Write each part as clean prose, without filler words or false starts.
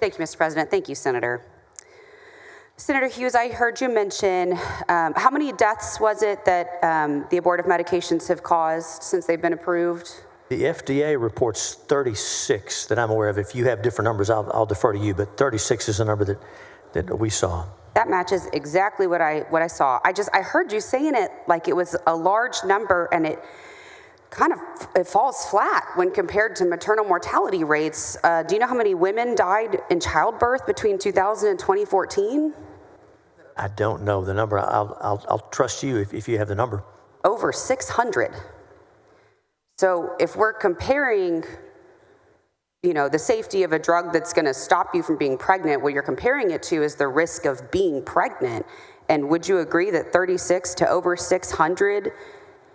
Thank you, Mr. President. Thank you, Senator. Senator Hughes, I heard you mention, how many deaths was it that the abortive medications have caused since they've been approved? The FDA reports 36 that I'm aware of. If you have different numbers, I'll defer to you, but 36 is the number that we saw. That matches exactly what I saw. I heard you saying it like it was a large number, and it falls flat when compared to maternal mortality rates. Do you know how many women died in childbirth between 2000 and 2014? I don't know the number. I'll trust you if you have the number. Over 600. So if we're comparing, the safety of a drug that's going to stop you from being pregnant, what you're comparing it to is the risk of being pregnant. And would you agree that 36 to over 600,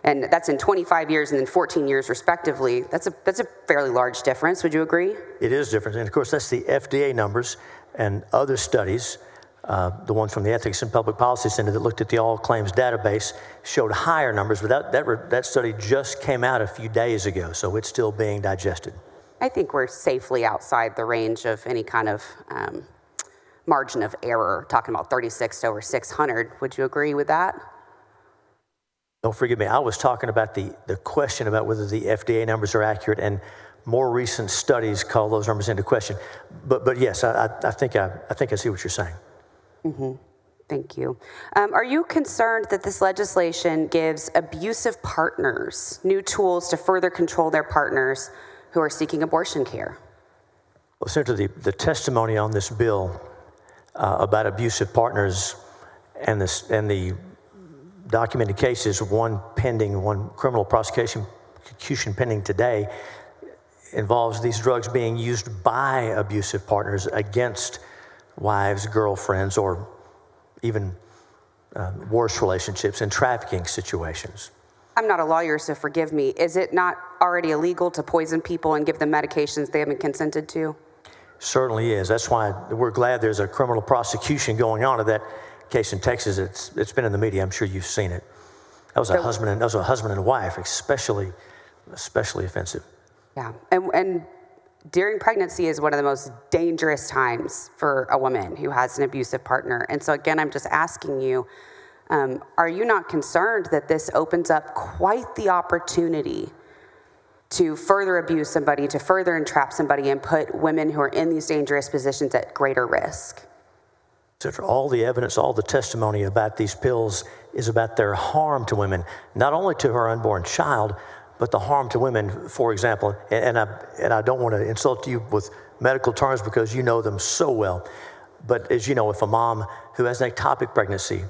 and that's in 25 years and then 14 years respectively, that's a fairly large difference? Would you agree? It is different. And of course, that's the FDA numbers, and other studies, the ones from the Ethics and Public Policy Center that looked at the all claims database, showed higher numbers, but that study just came out a few days ago, so it's still being digested. I think we're safely outside the range of any kind of margin of error, talking about 36 to over 600. Would you agree with that? Don't forgive me, I was talking about the question about whether the FDA numbers are accurate, and more recent studies call those numbers into question. But yes, I think I see what you're saying. Mm-hmm. Thank you. Are you concerned that this legislation gives abusive partners new tools to further control their partners who are seeking abortion care? Well, Senator, the testimony on this bill about abusive partners and the documented cases, one criminal prosecution pending today, involves these drugs being used by abusive partners against wives, girlfriends, or even worse relationships in trafficking situations. I'm not a lawyer, so forgive me. Is it not already illegal to poison people and give them medications they haven't consented to? Certainly is. That's why we're glad there's a criminal prosecution going on of that case in Texas. It's been in the media. I'm sure you've seen it. That was a husband and wife, especially offensive. Yeah, and during pregnancy is one of the most dangerous times for a woman who has an abusive partner. And so again, I'm just asking you, are you not concerned that this opens up quite the opportunity to further abuse somebody, to further entrap somebody, and put women who are in these dangerous positions at greater risk? So all the evidence, all the testimony about these pills is about their harm to women, not only to her unborn child, but the harm to women, for example, and I don't want to insult you with medical terms because you know them so well, but as you know, if a mom who has an ectopic pregnancy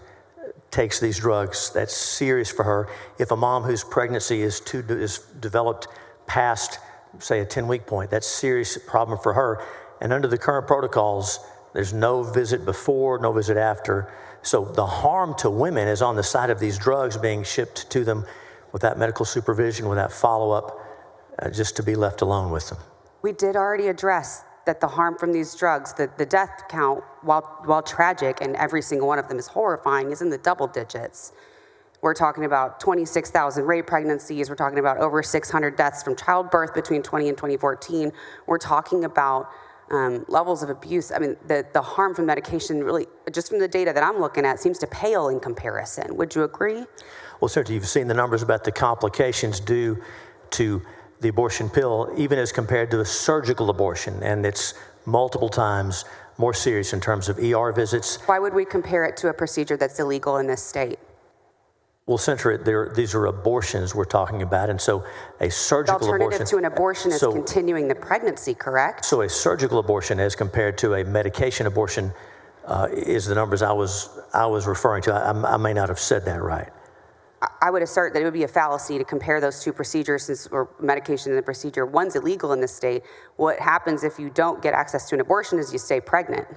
takes these drugs, that's serious for her. If a mom whose pregnancy is developed past, say, a 10-week point, that's a serious problem for her. And under the current protocols, there's no visit before, no visit after. So the harm to women is on the side of these drugs being shipped to them without medical supervision, without follow-up, just to be left alone with them. We did already address that the harm from these drugs, the death count, while tragic, and every single one of them is horrifying, is in the double digits. We're talking about 26,000 rape pregnancies. We're talking about over 600 deaths from childbirth between 20 and 2014. We're talking about levels of abuse. I mean, the harm from medication really, just from the data that I'm looking at, seems to pale in comparison. Would you agree? Well, certainly you've seen the numbers about the complications due to the abortion pill, even as compared to a surgical abortion, and it's multiple times more serious in terms of ER visits. Why would we compare it to a procedure that's illegal in this state? Well, Senator, these are abortions we're talking about, and so a surgical abortion... The alternative to an abortion is continuing the pregnancy, correct? So a surgical abortion as compared to a medication abortion is the numbers I was referring to. I may not have said that right. I would assert that it would be a fallacy to compare those two procedures, or medication and the procedure. One's illegal in this state. What happens if you don't get access to an abortion is you stay pregnant.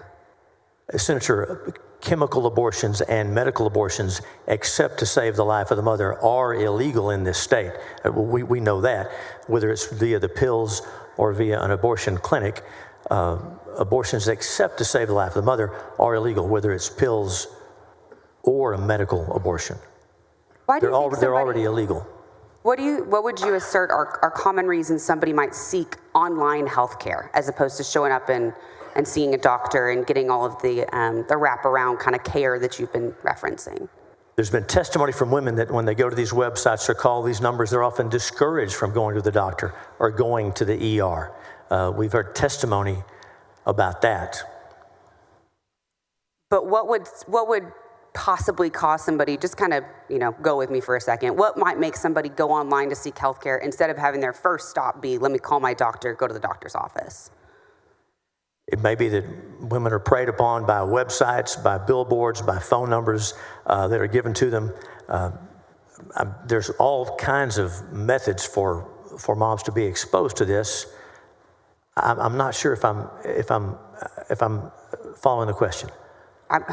Senator, chemical abortions and medical abortions, except to save the life of the mother, are illegal in this state. We know that, whether it's via the pills or via an abortion clinic. Abortions except to save the life of the mother are illegal, whether it's pills or a medical abortion. Why do they're already illegal. What would you assert are common reasons somebody might seek online health care as opposed to showing up in and seeing a doctor and getting all of the wraparound kind of care that you've been referencing. There's been testimony from women that when they go to these websites or call these numbers, they're often discouraged from going to the doctor or going to the ER. We've heard testimony about that. But what would possibly cause somebody, just kind of, go with me for a second, what might make somebody go online to seek health care instead of having their first stop be, let me call my doctor, go to the doctor's office? It may be that women are preyed upon by websites, by billboards, by phone numbers that are given to them. There's all kinds of methods for moms to be exposed to this. I'm not sure if I'm following the question. I'm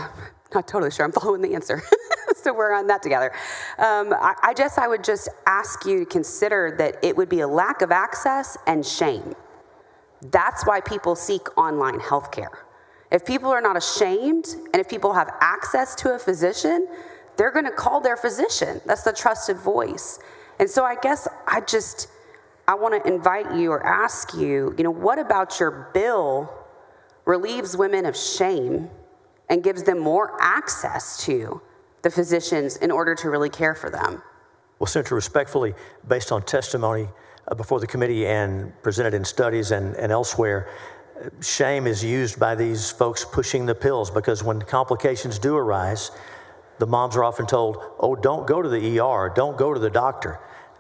not totally sure I'm following the answer. So we're on that together. I guess I would just ask you to consider that it would be a lack of access and shame. That's why people seek online healthcare. If people are not ashamed and if people have access to a physician, they're going to call their physician. That's the trusted voice. And so I guess I want to invite you or ask you, what about your bill relieves women of shame and gives them more access to the physicians in order to really care for them? Well, Senator, respectfully, based on testimony before the committee and presented in studies and elsewhere, shame is used by these folks pushing the pills because when complications do arise, the moms are often told, oh, don't go to the ER, don't go to the doctor.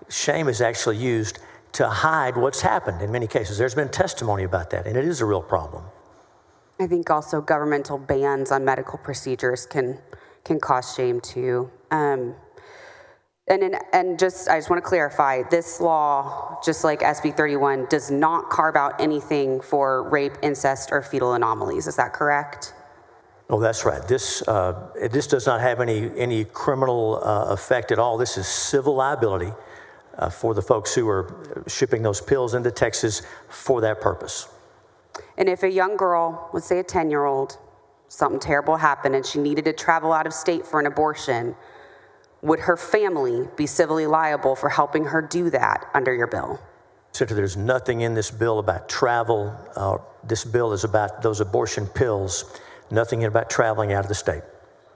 Shame is actually used to hide what's happened in many cases. There's been testimony about that, and it is a real problem. I think also governmental bans on medical procedures can cause shame too. I just want to clarify, this law, just like SB 31, does not carve out anything for rape, incest, or fetal anomalies. Is that correct? Oh, that's right. This does not have any criminal effect at all. This is civil liability for the folks who are shipping those pills into Texas for that purpose. And if a young girl, let's say a 10-year-old, something terrible happened and she needed to travel out of state for an abortion, would her family be civilly liable for helping her do that under your bill? Senator, there's nothing in this bill about travel. This bill is about those abortion pills, nothing about traveling out of the state.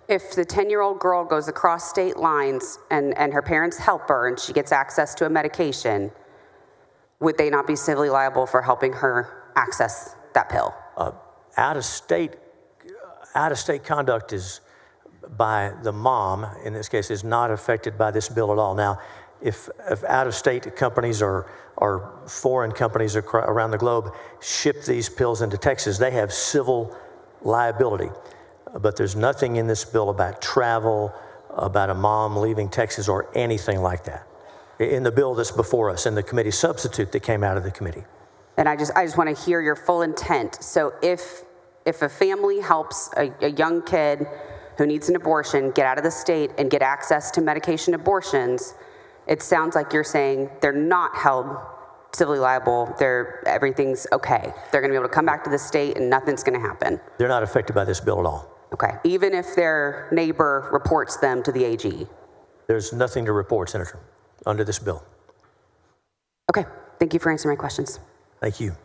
If the 10-year-old girl goes across state lines and her parents help her and she gets access to a medication, would they not be civilly liable for helping her access that pill? Out-of-state conduct is by the mom, in this case, is not affected by this bill at all. Now, if out-of-state companies or foreign companies around the globe ship these pills into Texas, they have civil liability. But there's nothing in this bill about travel, about a mom leaving Texas or anything like that in the bill that's before us, in the committee substitute that came out of the committee. And I just want to hear your full intent. So if a family helps a young kid who needs an abortion get out of the state and get access to medication abortions, it sounds like you're saying they're not held civilly liable. Everything's okay. They're going to be able to come back to the state and nothing's going to happen. They're not affected by this bill at all. Okay. Even if their neighbor reports them to the AG? There's nothing to report, Senator, under this bill. Okay. Thank you for answering my questions. Thank you.